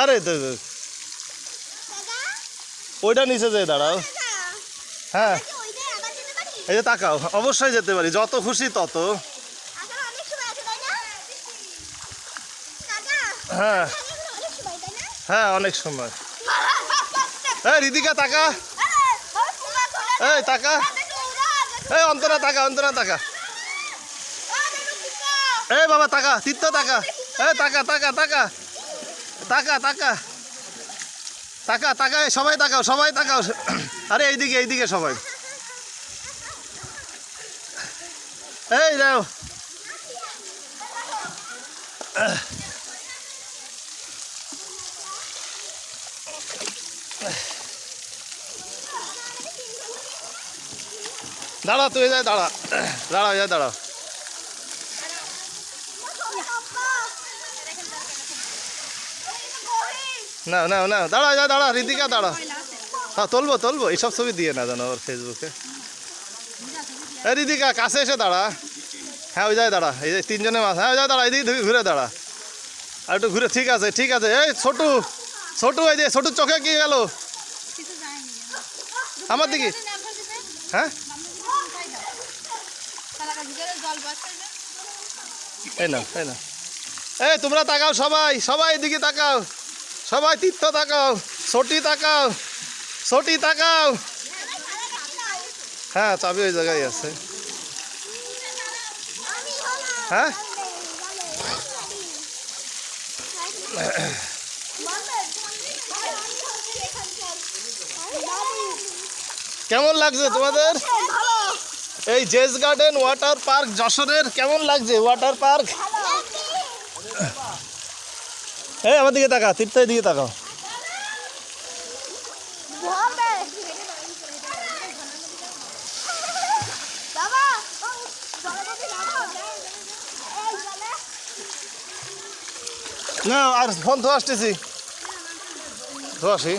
আরে ওইটা নিচে যেয়ে দাঁড়াও। হ্যাঁ এই যে তাকাও, অবশ্যই যেতে পারি, যত খুশি তত। হ্যাঁ হ্যাঁ অনেক সময়। এই রিদিকা তাকা, এই তাকা, এই অন্তরা তাকা, অন্তরা তাকা, এই বাবা তাকা, তীর্থ তাকা, এই তাকা তাকা তাকা তাকা তাকা তাকা তাকা, সবাই তাকাও, সবাই তাকাও। আরে এইদিকে এইদিকে সবাই, এই যাও। দাঁড়া তুই, যায় দাঁড়া, দাঁড়াও, যায় দাঁড়াও। না না না, দাঁড়া, যা দাঁড়া, ঋতিকা দাঁড়া। হ্যাঁ তুলবো তুলবো, এইসব ছবি দিয়ে না জানো ওর ফেসবুকে। এই ঋতিকা কাছে এসে দাঁড়া। হ্যাঁ ওই যায় দাঁড়া, এই যে তিনজনের মাছ। হ্যাঁ ওই যায় দাঁড়া, এইদিকে ঘুরে দাঁড়া, আর একটু ঘুরে। ঠিক আছে ঠিক আছে। এই ছোটু, ছোটু, এই যে ছোটুর চোখে কি গেল? আমার দিকে। হ্যাঁ এই না, এই না, এই তোমরা তাকাও, সবাই সবাই এদিকে তাকাও, সবাই তীর্থ তাকাও, ছোটি তাকাও, ছোটি তাকাও। হ্যাঁ চাবি ওই জায়গায় আছে। হ্যাঁ কেমন লাগছে তোমাদের এই জেস গার্ডেন ওয়াটার পার্ক যশোরের? কেমন লাগছে ওয়াটার পার্ক? এই আমার দিকে তাকা, তীর্থের দিকে তাকাও। না আর ফোন তো আসতেছি, তো আসি।